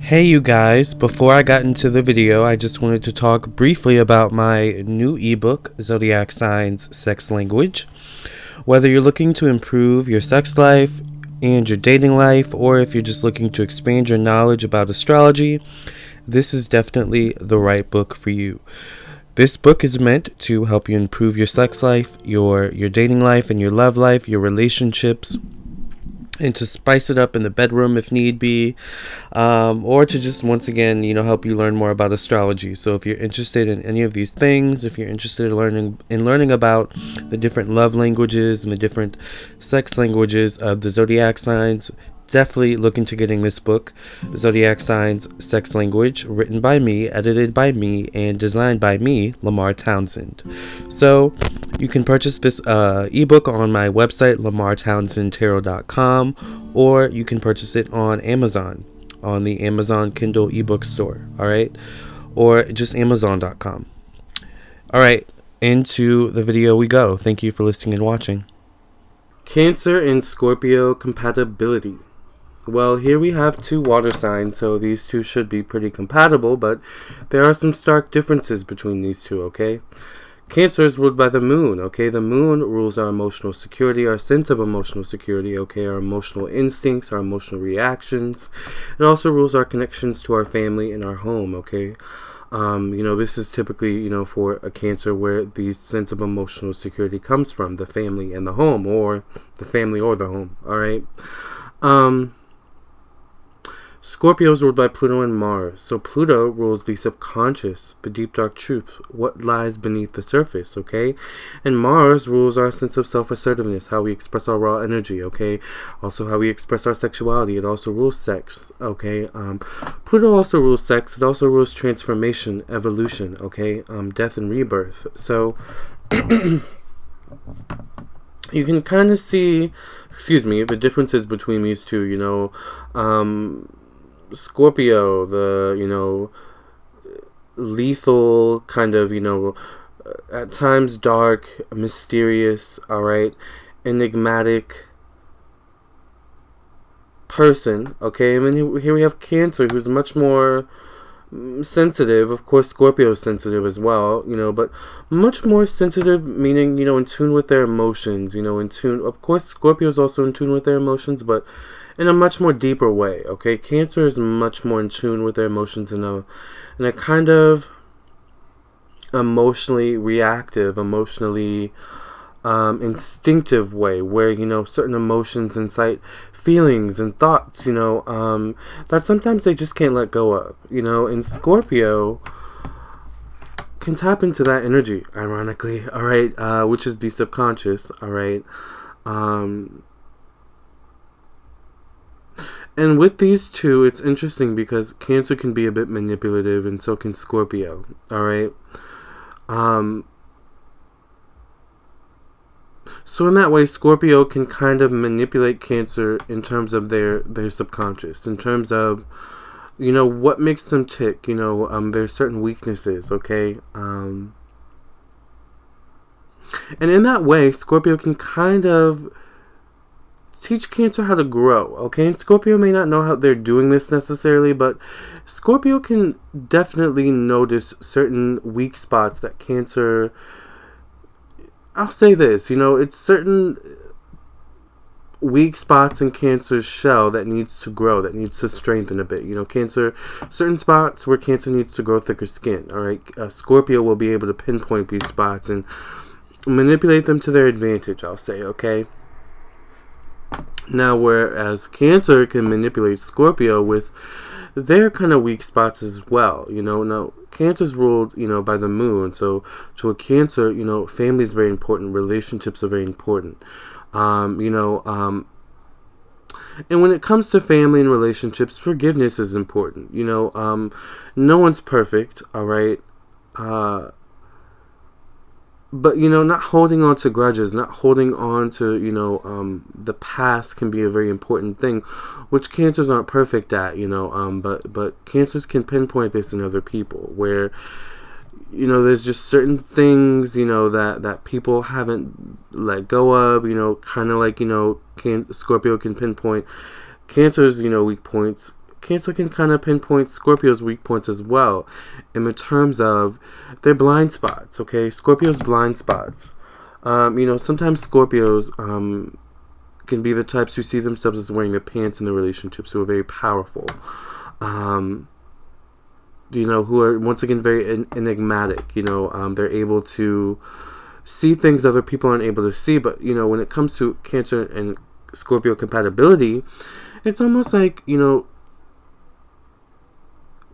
Hey you guys, before I got into the video, I just wanted to talk briefly about my new ebook, Zodiac Signs Sex Language. Whether you're looking to improve your sex life and your dating life, or if you're just looking to expand your knowledge about astrology, this is definitely the right book for you. This book is meant to help you improve your sex life, your dating life, and your love life, your relationships, and to spice it up in the bedroom if need be, or to just once again help you learn more about astrology. So if you're interested in any of these things, if you're interested in learning about the different love languages and the different sex languages of the zodiac signs, definitely look into getting this book, Zodiac Signs Sex Language, written by me, edited by me, and designed by me, Lamarr Townsend. So you can purchase this ebook on my website, lamarrtownsendtarot.com, or you can purchase it on Amazon, on the Amazon Kindle ebook store, alright? Or just amazon.com. Alright, into the video we go. Thank you for listening and watching. Cancer and Scorpio Compatibility. Well, here we have two water signs, so these two should be pretty compatible, but there are some stark differences between these two, okay? Cancer is ruled by the moon, okay? The moon rules our emotional security, our sense of emotional security, okay? Our emotional instincts, our emotional reactions. It also rules our connections to our family and our home, okay? This is typically, for a Cancer where the sense of emotional security comes from, the family and the home, or the family or the home, all right? Scorpio is ruled by Pluto and Mars. So Pluto rules the subconscious, the deep dark truth, what lies beneath the surface, okay? And Mars rules our sense of self-assertiveness, how we express our raw energy, okay? Also how we express our sexuality. It also rules sex, okay? Pluto also rules sex. It also rules transformation, evolution, okay? Death and rebirth. So you can kind of see, the differences between these two, Scorpio, the, lethal, kind of, at times dark, mysterious, alright, enigmatic person, okay? And then here we have Cancer, who's much more sensitive. Of course, Scorpio is sensitive as well, but much more sensitive, meaning, in tune with their emotions, in tune. Of course, Scorpio is also in tune with their emotions, but in a much more deeper way, okay? Cancer is much more in tune with their emotions in a kind of emotionally reactive, emotionally instinctive way, where, certain emotions incite feelings and thoughts, that sometimes they just can't let go of, and Scorpio can tap into that energy, ironically, alright, which is the subconscious, alright, and with these two, it's interesting because Cancer can be a bit manipulative, and so can Scorpio, alright? So in that way, Scorpio can kind of manipulate Cancer in terms of their subconscious, in terms of, what makes them tick, there's certain weaknesses, okay? And in that way, Scorpio can kind of teach Cancer how to grow, okay? And Scorpio may not know how they're doing this necessarily, but Scorpio can definitely notice certain weak spots that Cancer, I'll say this, it's certain weak spots in Cancer's shell that needs to grow, that needs to strengthen a bit, Cancer, certain spots where Cancer needs to grow thicker skin, alright? Scorpio will be able to pinpoint these spots and manipulate them to their advantage, I'll say, okay? Now, whereas Cancer can manipulate Scorpio with their kind of weak spots as well, Now, Cancer's ruled, by the moon, so to a Cancer, family is very important, relationships are very important, and when it comes to family and relationships, forgiveness is important, no one's perfect, alright, but, not holding on to grudges, not holding on to, the past can be a very important thing, which Cancers aren't perfect at, but Cancers can pinpoint this in other people, where, there's just certain things, that people haven't let go of, kind of like, Scorpio can pinpoint Cancer's, weak points. Cancer can kind of pinpoint Scorpio's weak points as well, in terms of their blind spots, okay? Scorpio's blind spots. Sometimes Scorpios can be the types who see themselves as wearing the pants in the relationships, who are very powerful. Who are, once again, very enigmatic. They're able to see things other people aren't able to see. But, when it comes to Cancer and Scorpio compatibility, it's almost like,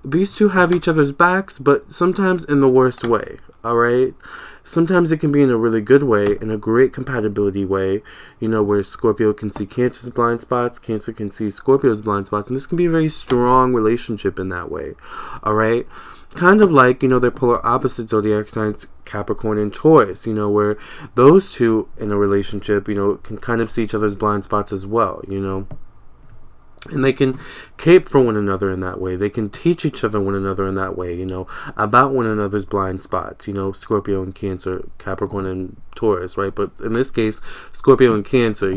these two have each other's backs, but sometimes in the worst way, all right? Sometimes it can be in a really good way, in a great compatibility way, where Scorpio can see Cancer's blind spots, Cancer can see Scorpio's blind spots, and this can be a very strong relationship in that way, all right? Kind of like, their polar opposite zodiac signs, Capricorn and Taurus, where those two in a relationship, can kind of see each other's blind spots as well, And they can cape for one another in that way. They can teach each other one another in that way, about one another's blind spots, Scorpio and Cancer, Capricorn and Taurus, right? But in this case, Scorpio and Cancer,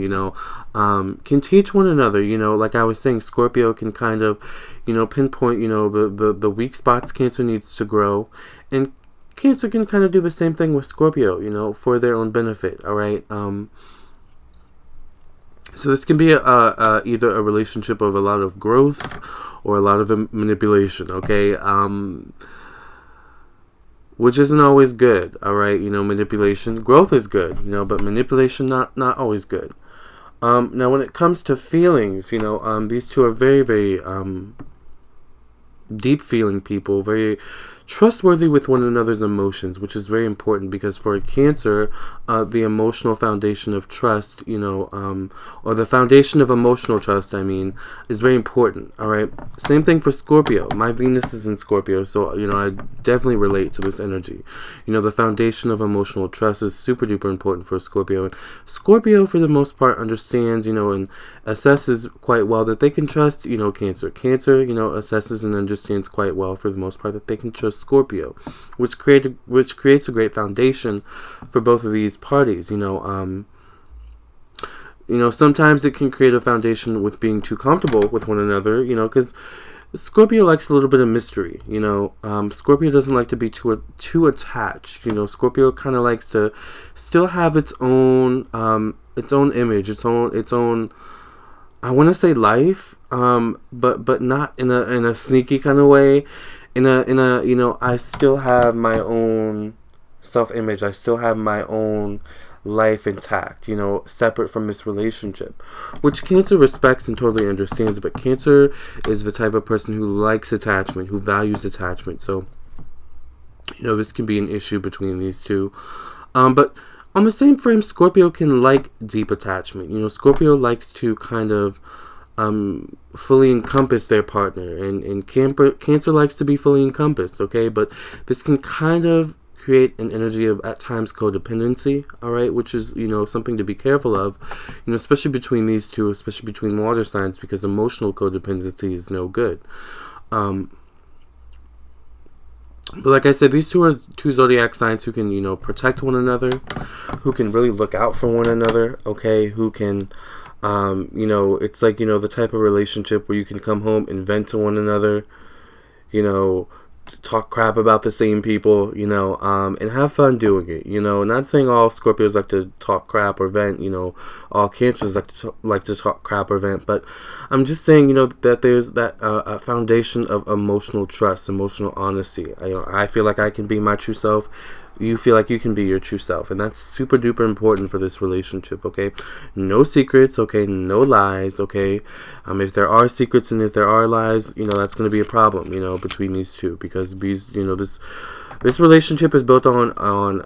can teach one another, like I was saying, Scorpio can kind of, pinpoint, the weak spots Cancer needs to grow. And Cancer can kind of do the same thing with Scorpio, for their own benefit, all right? So this can be either a relationship of a lot of growth or a lot of manipulation, okay? Which isn't always good, all right? Manipulation. Growth is good, but manipulation not always good. Now, when it comes to feelings, these two are very, very deep-feeling people, very trustworthy with one another's emotions, which is very important, because for a Cancer, the emotional foundation of trust, or the foundation of emotional trust, is very important, all right? Same thing for Scorpio. My Venus is in Scorpio, so, I definitely relate to this energy. The foundation of emotional trust is super duper important for Scorpio. And Scorpio, for the most part, understands, and assesses quite well that they can trust, Cancer. Cancer, assesses and understands quite well, for the most part, that they can trust Scorpio, which creates a great foundation for both of these parties. Sometimes it can create a foundation with being too comfortable with one another, because Scorpio likes a little bit of mystery, Scorpio doesn't like to be too attached, Scorpio kind of likes to still have its own image, its own I want to say life, but not in a sneaky kind of way. I still have my own self-image. I still have my own life intact, separate from this relationship, which Cancer respects and totally understands. But Cancer is the type of person who likes attachment, who values attachment. So, this can be an issue between these two. But on the same frame, Scorpio can like deep attachment. Scorpio likes to kind of fully encompass their partner, and Cancer likes to be fully encompassed, okay? But this can kind of create an energy of, at times, codependency, all right? Which is, something to be careful of, especially between these two, especially between water signs, because emotional codependency is no good. But like I said, these two are two zodiac signs who can, protect one another, who can really look out for one another, okay? Who can, it's like, the type of relationship where you can come home and vent to one another, talk crap about the same people, and have fun doing it, Not saying all Scorpios like to talk crap or vent, all Cancers like to talk crap or vent, but I'm just saying, that there's that a foundation of emotional trust, emotional honesty. I feel like I can be my true self. You feel like you can be your true self, and that's super duper important for this relationship, okay? No secrets, okay? No lies, okay? If there are secrets and if there are lies, that's going to be a problem, between these two, because these, this relationship is built on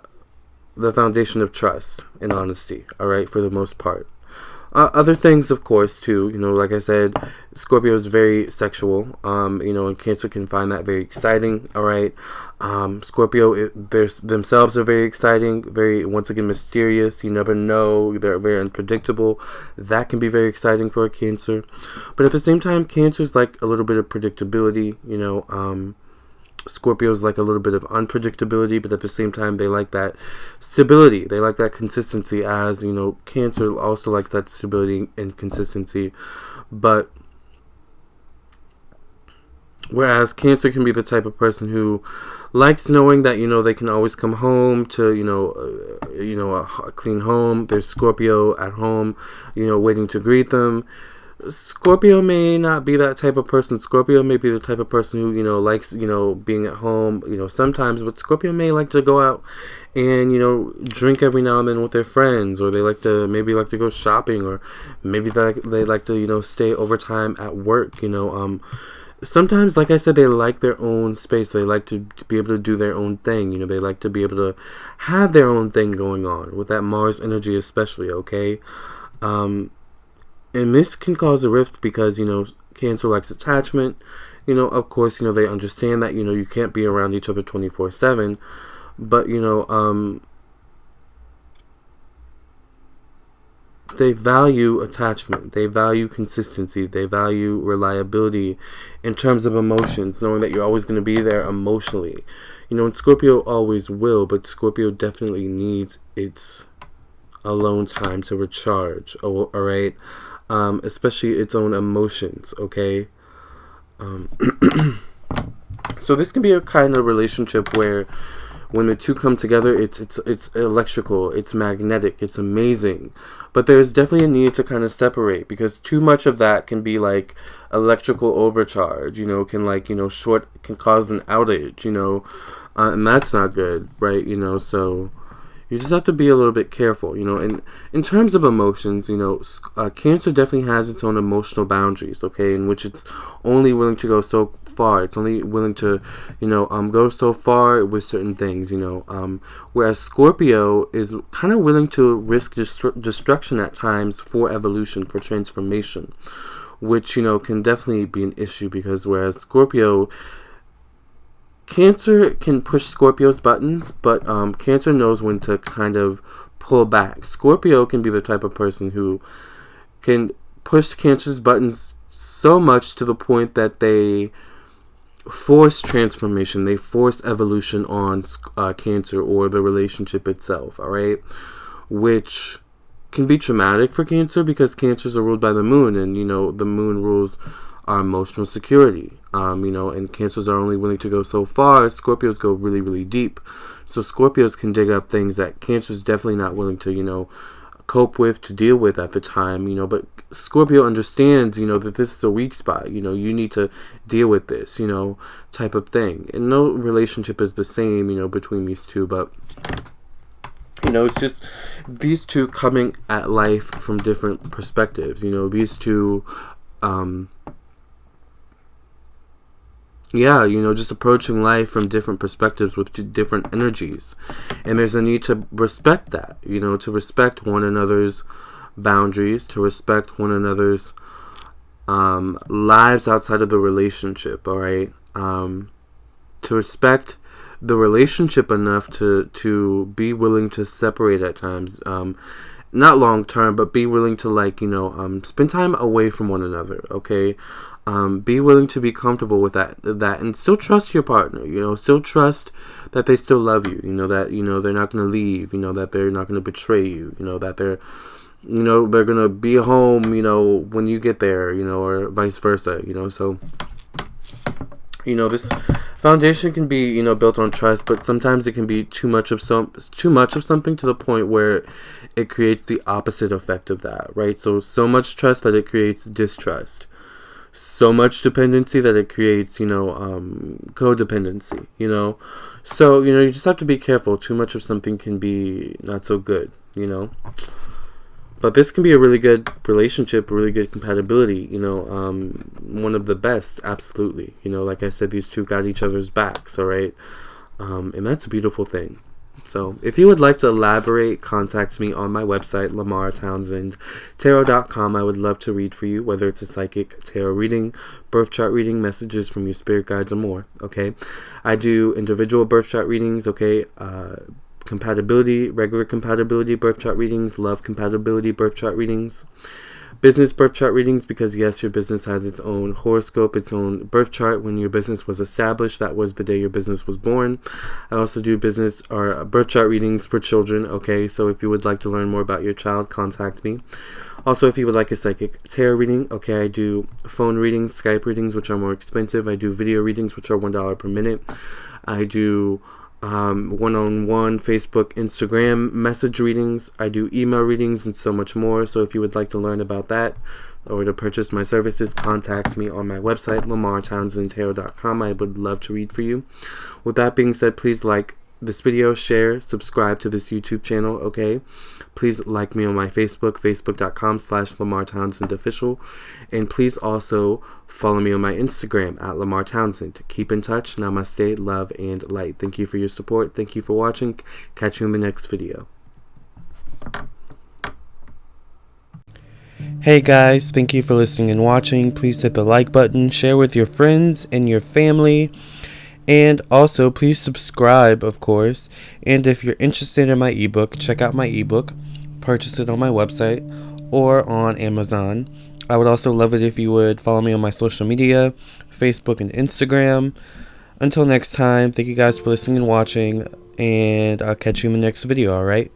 the foundation of trust and honesty, all right, for the most part. Other things, of course, too, like I said, Scorpio is very sexual, and Cancer can find that very exciting, all right? Scorpio, themselves are very exciting, very, once again, mysterious. You never know. They're very unpredictable. That can be very exciting for a Cancer. But at the same time, Cancer's like a little bit of predictability, Scorpios like a little bit of unpredictability, but at the same time, they like that stability. They like that consistency, as, Cancer also likes that stability and consistency. But Whereas Cancer can be the type of person who likes knowing that, they can always come home to, a clean home. There's Scorpio at home, waiting to greet them. Scorpio may not be that type of person. Scorpio may be the type of person who, likes, being at home, sometimes, but Scorpio may like to go out and, drink every now and then with their friends, or they maybe like to go shopping, or maybe they like to, stay overtime at work, Sometimes, like I said, they like their own space. They like to be able to do their own thing. They like to be able to have their own thing going on with that Mars energy, especially. Okay, and this can cause a rift because Cancer likes attachment. Of course, they understand that you can't be around each other 24/7, but they value attachment, they value consistency, they value reliability in terms of emotions, knowing that you're always going to be there emotionally. And Scorpio always will, but Scorpio definitely needs its alone time to recharge, alright? Especially its own emotions, okay? So this can be a kind of relationship where when the two come together, it's electrical, it's magnetic, it's amazing. But there's definitely a need to kind of separate, because too much of that can be like electrical overcharge, can cause an outage, and that's not good, right? So you just have to be a little bit careful, and in terms of emotions, Cancer definitely has its own emotional boundaries, okay, in which it's only willing to go so far. It's only willing to, go so far with certain things, whereas Scorpio is kind of willing to risk destruction at times for evolution, for transformation, which, can definitely be an issue, because whereas Cancer can push Scorpio's buttons, but Cancer knows when to kind of pull back. Scorpio can be the type of person who can push Cancer's buttons so much to the point that they force transformation, they force evolution on Cancer or the relationship itself, alright? Which can be traumatic for Cancer, because Cancers are ruled by the moon, and, the moon rules our emotional security. And Cancers are only willing to go so far. Scorpios go really, really deep. So Scorpios can dig up things that Cancer's definitely not willing to, cope with, to deal with at the time, but Scorpio understands, that this is a weak spot, you need to deal with this, type of thing. And no relationship is the same, between these two, but it's just these two coming at life from different perspectives, these two, just approaching life from different perspectives with different energies. And there's a need to respect that, to respect one another's boundaries, to respect one another's lives outside of the relationship, alright? To respect the relationship enough to be willing to separate at times. Not long term, but be willing to spend time away from one another, okay? Be willing to be comfortable with that, and still trust your partner, still trust that they still love you, that, they're not going to leave, that they're not going to betray you, that they're going to be home, when you get there, or vice versa, so, this foundation can be, built on trust, but sometimes it can be too much of something to the point where it creates the opposite effect of that, right? So much trust that it creates distrust. So much dependency that it creates, codependency, So, you just have to be careful. Too much of something can be not so good, But this can be a really good relationship, a really good compatibility, one of the best, absolutely. Like I said, these two got each other's backs, alright? And that's a beautiful thing. So, if you would like to elaborate, contact me on my website, Lamarr Townsend, tarot.com. I would love to read for you, whether it's a psychic tarot reading, birth chart reading, messages from your spirit guides, or more, okay? I do individual birth chart readings, okay? Compatibility, regular compatibility birth chart readings, love compatibility birth chart readings, Business birth chart readings, because yes, your business has its own horoscope, its own birth chart. When your business was established, that was the day your business was born. I also do business or birth chart readings for children. Okay, so if you would like to learn more about your child, contact me. Also, if you would like a psychic tarot reading, okay, I do phone readings, Skype readings, which are more expensive. I do video readings, which are $1 per minute. I do one-on-one Facebook, Instagram message readings. I do email readings and so much more. So if you would like to learn about that or to purchase my services, contact me on my website, lamarrtownsendtarot.com. I would love to read for you. With that being said, please like this video, share, subscribe to this YouTube channel, okay? Please like me on my Facebook, facebook.com/Lamarr Townsend official. And please also follow me on my Instagram at Lamarr Townsend. Keep in touch. Namaste, love, and light. Thank you for your support. Thank you for watching. Catch you in the next video. Hey guys, thank you for listening and watching. Please hit the like button, share with your friends and your family. And also, please subscribe, of course. And if you're interested in my ebook, check out my ebook. Purchase it on my website or on Amazon. I would also love it if you would follow me on my social media, Facebook and Instagram. Until next time, thank you guys for listening and watching. And I'll catch you in the next video, alright?